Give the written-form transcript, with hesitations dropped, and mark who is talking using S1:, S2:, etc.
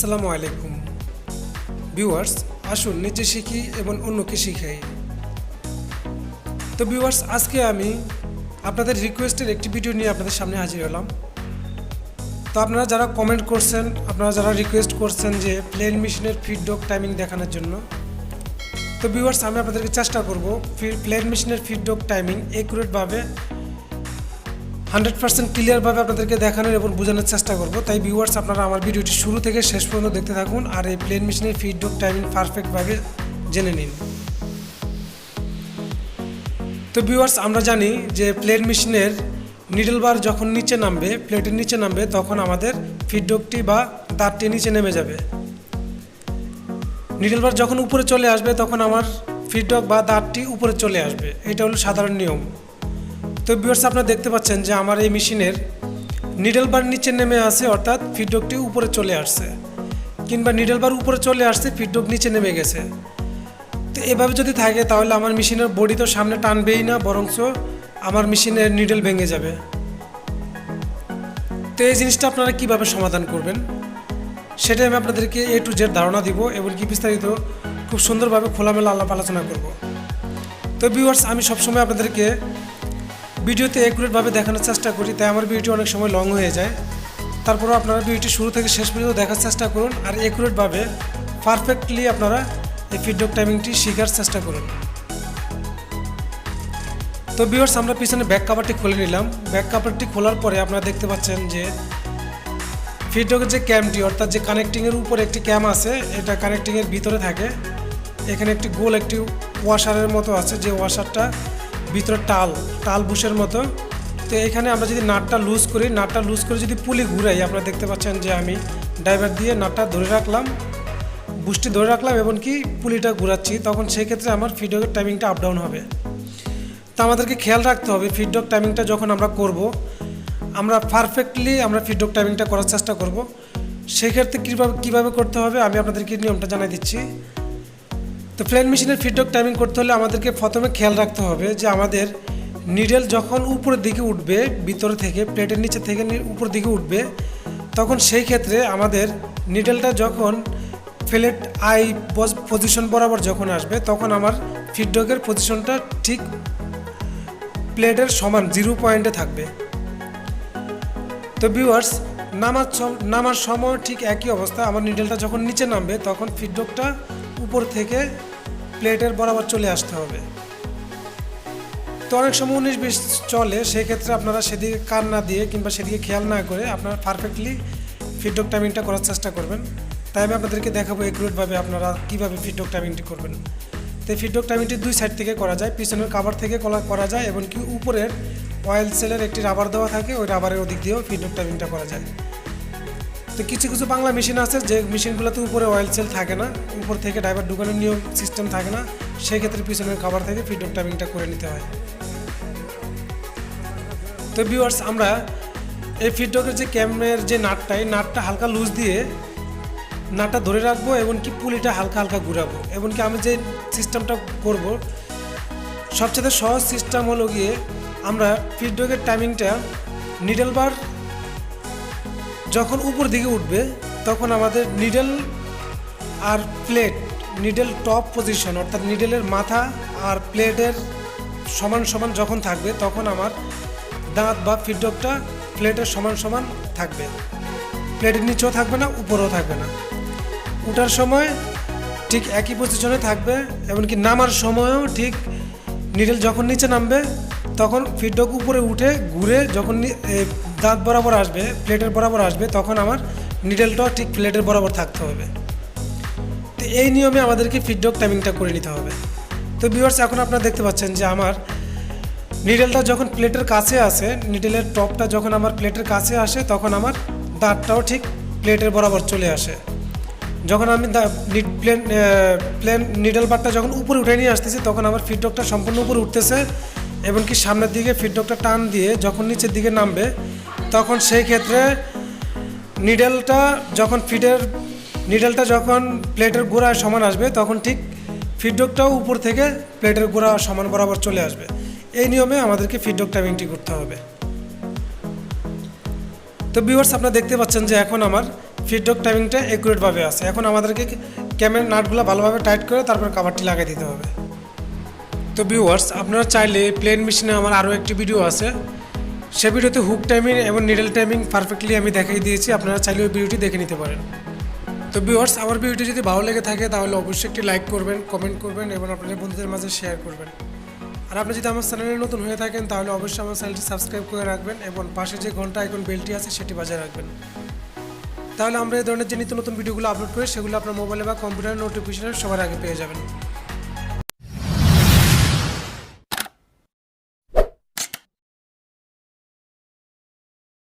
S1: আসসালামু আলাইকুম ভিউয়ার্স, আসুন নিজে শিখি এবং অন্যকে শিখাই। তো ভিউয়ার্স, আজকে আমি আপনাদের রিকোয়েস্টের একটি ভিডিও নিয়ে আপনাদের সামনে হাজির হলাম। তো আপনারা যারা কমেন্ট করছেন, আপনারা যারা রিকোয়েস্ট করছেন যে প্লেন মেশিনের ফিডব্যাক টাইমিং দেখানোর জন্য, তো ভিউয়ার্স আমি আপনাদেরকে চেষ্টা করব প্লেন মেশিনের ফিডব্যাক টাইমিং অ্যাকুরেটভাবে 100% ক্লিয়ারভাবে আপনাদেরকে দেখানোর এবং বোঝানোর চেষ্টা করব। তাই ভিউয়ার্স, আপনারা আমার ভিডিওটি শুরু থেকে শেষ পর্যন্ত দেখতে থাকুন আর এই প্লেন মেশিনের ফিডব্যাক টাইমিং পারফেক্টভাবে জেনে নিন। তো ভিউয়ার্স, আমরা জানি যে প্লেন মেশিনের নিডল বার যখন নিচে নামবে, প্লেটের নিচে নামবে, তখন আমাদের ফিডব্যাকটি বা তারটি নিচে নেমে যাবে। নিডল বার যখন উপরে চলে আসবে তখন আমার ফিডব্যাক বা দাঁতটি উপরে চলে আসবে। এটা হলো সাধারণ নিয়ম। তো ভিউয়ার্স, আপনারা দেখতে পাচ্ছেন যে আমার এই মেশিনের নিডল বার নিচে নেমে আসে, অর্থাৎ ফিডব্যাকটি উপরে চলে আসছে, কিংবা নিডল বার উপরে চলে আসছে, ফিডব্যাক নিচে নেমে গেছে। তো এভাবে যদি থাকে তাহলে আমার মেশিনের বডি তো সামনে টানবেই না, বরঞ্চ আমার মেশিনের নিডল ভেঙে যাবে। তো এই জিনিসটা আপনারা কীভাবে সমাধান করবেন সেটাই আমি আপনাদেরকে A to Z ধারণা দিব এবং কি বিস্তারিত খুব সুন্দরভাবে খোলামেলা আলাপ আলোচনা করব। তো ভিউয়ার্স, আমি সবসময় আপনাদেরকে ভিডিওতে অ্যাকুরেটভাবে দেখানোর চেষ্টা করি, তাই আমার ভিডিওটি অনেক সময় লং হয়ে যায়। তারপরেও আপনারা ভিডিওটি শুরু থেকে শেষ পর্যন্ত দেখার চেষ্টা করুন আর অ্যাকুরেটভাবে পারফেক্টলি আপনারা এই ফিডব্যাক টাইমিংটি শেখার চেষ্টা করুন। তো ভিউয়ার্স, আমরা পিছনে ব্যাক কভারটি খুলে নিলাম। ব্যাক কভারটি খোলার পরে আপনারা দেখতে পাচ্ছেন যে ফিডব্যাকের যে ক্যামটি, অর্থাৎ যে কানেক্টিংয়ের উপরে একটি ক্যাম আছে, এটা কানেক্টিংয়ের ভিতরে থাকে। এখানে একটি গোল একটি ওয়াশারের মতো আছে, যে ওয়াশারটা ভিতরে টাল বুশের মতো। তো এখানে আমরা যদি নাটটা লুজ করি, নাটটা লুজ করে যদি পুলি ঘুরাই, আপনারা দেখতে পাচ্ছেন যে আমি ড্রাইভার দিয়ে নাটটা ধরে রাখলাম, বুশটি ধরে রাখলাম এবং কি পুলিটা ঘুরাচ্ছি, তখন সেই ক্ষেত্রে আমার ফিডব্যাকের টাইমিংটা আপ ডাউন হবে। তো আমাদেরকে খেয়াল রাখতে হবে ফিডব্যাক টাইমিংটা যখন আমরা করব, আমরা পারফেক্টলি আমরা ফিডব্যাক টাইমিংটা করার চেষ্টা করব। সেক্ষেত্রে কীভাবে করতে হবে আমি আপনাদেরকে নিয়মটা জানাই দিচ্ছি। তো প্লেন মেশিনের ফিডব্যাক টাইমিং করতে হলে আমাদেরকে প্রথমে খেয়াল রাখতে হবে যে আমাদের নিডেল যখন উপরের দিকে উঠবে, ভিতর থেকে প্লেটের নিচে থেকে উপর দিকে উঠবে, তখন সেই ক্ষেত্রে আমাদের নিডেলটা যখন প্লেট আই পজিশন বরাবর যখন আসবে, তখন আমার ফিডব্যাকের পজিশনটা ঠিক প্লেটের সমান 0 পয়েন্টে থাকবে। তো ভিউয়ার্স, নামার সময় ঠিক একই অবস্থা। আমার নিডেলটা যখন নিচে নামবে তখন ফিডব্যাকটা উপর থেকে প্লেটের বরাবর চলে আসতে হবে। তো অনেক সময় 19-20 চলে, সেক্ষেত্রে আপনারা সেদিকে কান না দিয়ে কিংবা সেদিকে খেয়াল না করে আপনারা পারফেক্টলি ফিডব্যাক টাইমিংটা করার চেষ্টা করবেন। তাই আমি আপনাদেরকে দেখাবো অ্যাকুরেটভাবে আপনারা কীভাবে ফিডব্যাক টাইমিংটি করবেন। তো এই ফিডব্যাক টাইমিংটি দুই সাইড থেকে করা যায়, পিছনের কাভার থেকে করা যায় এবং কি উপরের অয়েল সেলের একটি রাবার দেওয়া থাকে, ওই রাবারের ওদিক দিয়েও ফিডব্যাক টাইমিংটা করা যায়। তো কিছু কিছু বাংলা মেশিন আছে যে মেশিনগুলোতে উপরে অয়েল সেল থাকে না, উপর থেকে ড্রাইভার ঢুকানোর নিয়ম সিস্টেম থাকে না, সেই ক্ষেত্রে পিছনের কাভার থেকে ফিডব্যাক টাইমিংটা করে নিতে হয়। তো ভিউয়ার্স, আমরা এই ফিডব্যাকের যে ক্যামের যে নাটটা হালকা লুজ দিয়ে নাটটা ধরে রাখবো এবং কি পুলিটা হালকা হালকা ঘুরাবো। এবং কি আমি যে সিস্টেমটা করব, সবচেয়ে সহজ সিস্টেম হলো গিয়ে আমরা ফিডব্যাকের টাইমিংটা নিডল বার যখন উপর দিকে উঠবে তখন আমাদের নিডল আর প্লেট, নিডল টপ পজিশন অর্থাৎ নিডলের মাথা আর প্লেটের সমান সমান যখন থাকবে, তখন আমার দাঁত বা ফিডব্যাকটা প্লেটের সমান সমান থাকবে। প্লেটের নিচেও থাকবে না, উপরেও থাকবে না। উঠার সময় ঠিক একই পজিশনে থাকবে, এমনকি নামার সময়ও ঠিক নিডল যখন নিচে নামবে তখন ফিডব্যাক উপরে উঠে ঘুরে যখন দাঁত বরাবর আসবে, প্লেটের বরাবর আসবে, তখন আমার নিডলটাও ঠিক প্লেটের বরাবর থাকতে হবে। তো এই নিয়মে আমাদেরকে ফিডব্যাক টাইমিংটা করে নিতে হবে। তো ভিউয়ার্স, এখন আপনারা দেখতে পাচ্ছেন যে আমার নিডলটা যখন প্লেটের কাছে আসে, নিডলের টপটা যখন আমার প্লেটের কাছে আসে, তখন আমার দাঁতটাও ঠিক প্লেটের বরাবর চলে আসে। যখন আমি প্লেন নিডল বারটা যখন উপরে উঠে নিয়ে আসতেছি, তখন আমার ফিডব্যাকটা সম্পূর্ণ উপরে উঠতেছে এবং কি সামনের দিকে ফিডব্যাকটা টান দিয়ে যখন নিচের দিকে নামবে, তখন সেই ক্ষেত্রে নিডলটা যখন প্লেটের গোড়ায় সমান আসবে, তখন ঠিক ফিডব্যাকটাও উপর থেকে প্লেটের গোড়া সমান বরাবর চলে আসবে। এই নিয়মে আমাদেরকে ফিডব্যাক টাইমিংটি করতে হবে। তো ভিউয়ার্স, আপনারা দেখতে পাচ্ছেন যে এখন আমার ফিডব্যাক টাইমিংটা অ্যাকুরেটভাবে আছে। এখন আমাদেরকে ক্যামের নাটগুলো ভালোভাবে টাইট করে তারপর কাভারটি লাগিয়ে দিতে হবে। তো ভিউয়ার্স, আপনারা চাইলে প্লেন মেশিনে আমার আরও একটি ভিডিও আছে, সে ভিডিওতে হুক টাইমিং এবং নিডল টাইমিং পারফেক্টলি আমি দেখিয়ে দিয়েছি, আপনারা চাইলে ওই ভিডিওটি দেখে নিতে পারেন। তো ভিউয়ার্স, আমার ভিডিওটি যদি ভালো লেগে থাকে তাহলে অবশ্যই একটি লাইক করবেন, কমেন্ট করবেন এবং আপনাদের বন্ধুদের মাঝে শেয়ার করবেন। আর আপনি যদি আমার চ্যানেলে নতুন হয়ে থাকেন তাহলে অবশ্যই আমার চ্যানেলটি সাবস্ক্রাইব করে রাখবেন এবং পাশে যে ঘন্টা আইকন বেলটি আছে সেটি বাজায় রাখবেন। তাহলে আমরা এই ধরনের যে নিত্য নতুন ভিডিওগুলো আপলোড করি সেগুলো আপনার মোবাইলে বা কম্পিউটারে নোটিফিকেশনে সবার আগে পেয়ে যাবেন।